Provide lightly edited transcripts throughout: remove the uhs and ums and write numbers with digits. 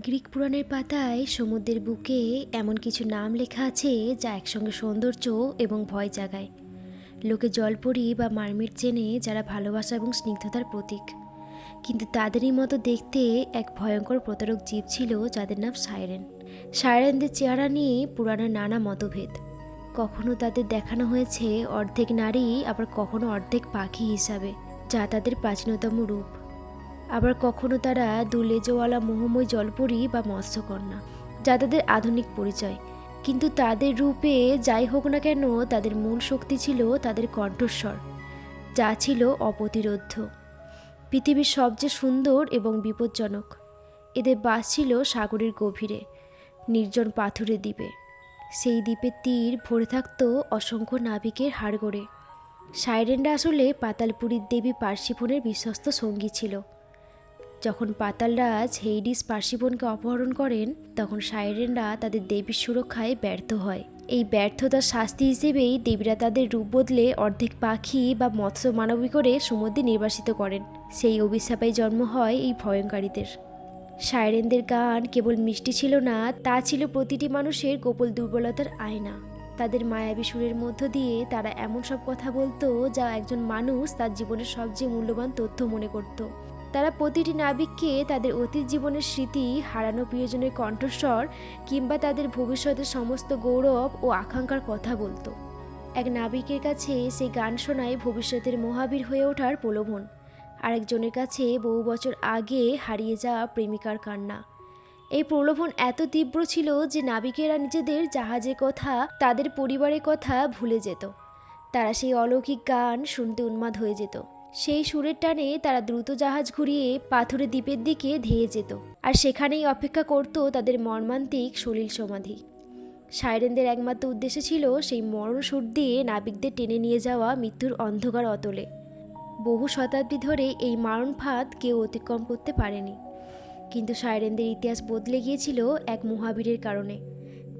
Greek পুরাণের পাতায় সমুদ্রের বুকে এমন কিছু নাম লেখা আছে যা একসঙ্গে সৌন্দর্য এবং ভয় জাগায়। লোকে জলপরী বা মারমেড চেনে যারা ভালোবাসা এবং স্নিগ্ধতার প্রতীক, কিন্তু তাদেরই মতো দেখতে এক ভয়ঙ্কর প্রতারক জীব ছিল যাদের নাম সাইরেন। সাইরেনদের চেহারা নিয়ে পুরাণের নানা মতভেদ। কখনো তাদের দেখানো হয়েছে অর্ধেক নারী, আবার কখনো অর্ধেক পাখি হিসাবে, যা তাদের প্রাচীনতম রূপ। আবার কখনো তারা দুলেজওয়ালা মোহময় জলপরী বা মৎস্যকন্যা, যা তাদের আধুনিক পরিচয়। কিন্তু তাদের রূপে যাই হোক না কেন, তাদের মূল শক্তি ছিল তাদের কণ্ঠস্বর, যা ছিল অপ্রতিরোধ্য। পৃথিবীর সবচেয়ে সুন্দর এবং বিপজ্জনক। এদের বাস ছিল সাগরের গভীরে, নির্জন পাথুরে দ্বীপে। সেই দ্বীপের তীর ভরে থাকত অসংখ্য নাবিকের হাড়গোড়ে। সাইরেনরা আসলে পাতালপুরীর দেবী পার্সিফোনের বিশ্বস্ত সঙ্গী ছিল। যখন পাতালরাজ হেইডিস পার্সিফোনকে অপহরণ করেন, তখন সাইরেনরা তাদের দেবীর সুরক্ষায় ব্যর্থ হয়। এই ব্যর্থতার শাস্তি হিসেবেই দেবীরা তাদের রূপ বদলে অর্ধেক পাখি বা মৎস্য মানবী করে সমুদ্রে নির্বাসিত করেন। সেই অভিশাপেই জন্ম হয় এই ভয়ঙ্কারীদের। সাইরেনদের গান কেবল মিষ্টি ছিল না, তা ছিল প্রতিটি মানুষের গোপন দুর্বলতার আয়না। তাদের মায়াবী সুরের মধ্য দিয়ে তারা এমন সব কথা বলতো যা একজন মানুষ তার জীবনের সবচেয়ে মূল্যবান তথ্য মনে করত। তারা প্রতিটি নাবিককে তাদের অতীত জীবনের স্মৃতি, হারানো প্রিয়জনের কণ্ঠস্বর কিংবা তাদের ভবিষ্যতের সমস্ত গৌরব ও আকাঙ্ক্ষার কথা বলতো। এক নাবিকের কাছে সেই গান শোনায় ভবিষ্যতের মহাবীর হয়ে ওঠার প্রলোভন, আরেকজনের কাছে বহু বছর আগে হারিয়ে যাওয়া প্রেমিকার কান্না। এই প্রলোভন এত তীব্র ছিল যে নাবিকেরা নিজেদের জাহাজের কথা, তাদের পরিবারের কথা ভুলে যেত। তারা সেই অলৌকিক গান শুনতে উন্মাদ হয়ে যেত। সেই সুরের টানে তারা দ্রুত জাহাজ ঘুরিয়ে পাথুরে দ্বীপের দিকে ধেয়ে যেত, আর সেখানেই অপেক্ষা করত তাদের মর্মান্তিক সলিল সমাধি। সাইরেনদের একমাত্র উদ্দেশ্য ছিল সেই মরণ সুর দিয়ে নাবিকদের টেনে নিয়ে যাওয়া মৃত্যুর অন্ধকার অতলে। বহু শতাব্দী ধরে এই মারণ ফাঁদ কেউ অতিক্রম করতে পারেনি। কিন্তু সাইরেনদের ইতিহাস বদলে গিয়েছিল এক মহাবীরের কারণে।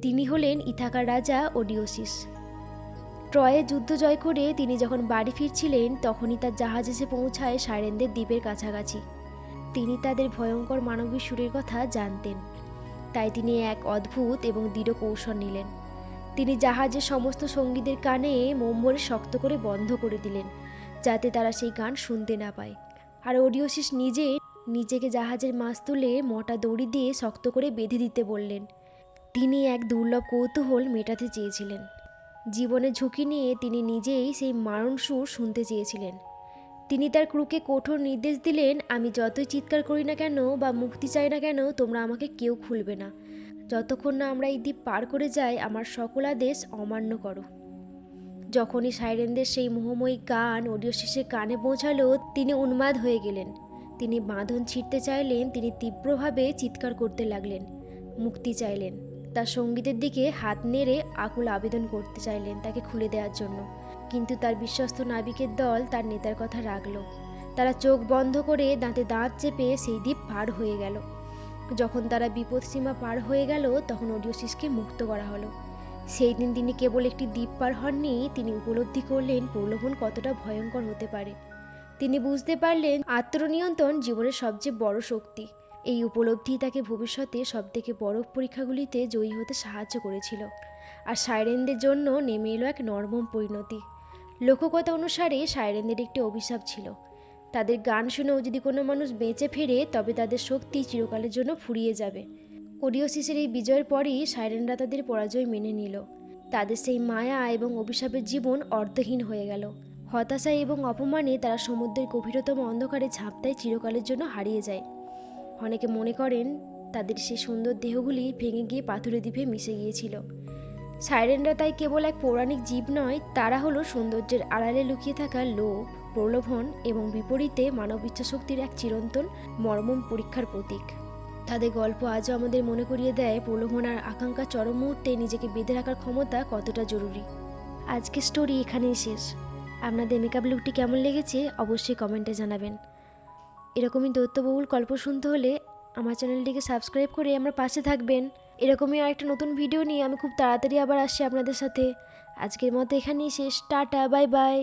তিনি হলেন ইথাকার রাজা ওডিওসিস। ট্রয়ে যুদ্ধ জয় করে তিনি যখন বাড়ি ফিরছিলেন, তখনই তার জাহাজ এসে পৌঁছায় সাইরেনদের দ্বীপের কাছাকাছি। তিনি তাদের ভয়ঙ্কর মানবী সুরের কথা জানতেন, তাই তিনি এক অদ্ভুত এবং দৃঢ় কৌশল নিলেন। তিনি জাহাজের সমস্ত সঙ্গীদের কানে মোমবরে শক্ত করে বন্ধ করে দিলেন, যাতে তারা সেই গান শুনতে না পায়। আর ওডিওসিস নিজেকে জাহাজের মাছ তুলে মোটা দড়ি দিয়ে শক্ত করে বেঁধে দিতে বললেন। তিনি এক দুর্লভ কৌতূহল মেটাতে চেয়েছিলেন। জীবনের ঝুঁকি নিয়ে তিনি নিজেই সেই মারণ সুর শুনতে চেয়েছিলেন। তিনি তার ক্রুকে কঠোর নির্দেশ দিলেন, আমি যতই চিৎকার করি না কেন বা মুক্তি চাই না কেন, তোমরা আমাকে কেউ খুলবে না। যতক্ষণ না আমরা এই দ্বীপ পার করে যাই, আমার সকল আদেশ অমান্য করো। যখনই সাইরেনদের সেই মোহময়ী গান ওডিওসিসের কানে পৌঁছালো, তিনি উন্মাদ হয়ে গেলেন। তিনি বাঁধন ছিঁড়তে চাইলেন, তিনি তীব্রভাবে চিৎকার করতে লাগলেন, মুক্তি চাইলেন। তার সঙ্গীতের দিকে হাত নেড়ে আকুল আবেদন করতে চাইলেন তাকে খুলে দেওয়ার জন্য। কিন্তু তার বিশ্বস্ত নাবিকের দল তার নেতার কথা রাখল। তারা চোখ বন্ধ করে দাঁতে দাঁত চেপে সেই দ্বীপ পার হয়ে গেল। যখন তারা বিপদসীমা পার হয়ে গেল, তখন ওডিওসিসকে মুক্ত করা হলো। সেই দিন তিনি কেবল একটি দ্বীপ পার হননি, তিনি উপলব্ধি করলেন প্রলোভন কতটা ভয়ঙ্কর হতে পারে। তিনি বুঝতে পারলেন আত্মনিয়ন্ত্রণ জীবনের সবচেয়ে বড় শক্তি। এই উপলব্ধি তাকে ভবিষ্যতে সবথেকে বড় পরীক্ষাগুলিতে জয়ী হতে সাহায্য করেছিল। আর সাইরেনদের জন্য নেমে এলো এক নরম পরিণতি। লোককথা অনুসারে সাইরেনদের একটি অভিশাপ ছিল। তাদের গান শুনেও যদি কোনো মানুষ বেঁচে ফেরে, তবে তাদের শক্তি চিরকালের জন্য ফুরিয়ে যাবে। ওডিওসিসের এই বিজয়ের পরই সাইরেনরা তাদের পরাজয় মেনে নিল। তাদের সেই মায়া এবং অভিশাপের জীবন অর্থহীন হয়ে গেল। হতাশায় এবং অপমানে তারা সমুদ্রের গভীরতম অন্ধকারে ঝাঁপটায় চিরকালের জন্য হারিয়ে যায়। অনেকে মনে করেন তাদের সেই সুন্দর দেহগুলি ভেঙে গিয়ে পাথুরে দ্বীপে মিশে গিয়েছিল। সাইরেনরা তাই কেবল এক পৌরাণিক জীব নয়, তারা হলো সৌন্দর্যের আড়ালে লুকিয়ে থাকা লোভ, প্রলোভন এবং বিপরীতে মানব ইচ্ছাশক্তির এক চিরন্তন মর্মম পরীক্ষার প্রতীক। তাদের গল্প আজও আমাদের মনে করিয়ে দেয় প্রলোভন আর আকাঙ্ক্ষা চরম মুহূর্তে নিজেকে বেঁধে রাখার ক্ষমতা কতটা জরুরি। আজকের স্টোরি এখানেই শেষ। আপনাদের মেকআপ লুকটি কেমন লেগেছে অবশ্যই কমেন্টে জানাবেন। এরকমই তথ্যবহুল গল্প শুনতে হলে আমার চ্যানেলটিকে সাবস্ক্রাইব করে আমার পাশে থাকবেন। এরকমই আরেকটা নতুন ভিডিও নিয়ে আমি খুব তাড়াতাড়ি আবার আসছি আপনাদের সাথে। আজকের মতো এখানেই শেষ। Tata, bye bye.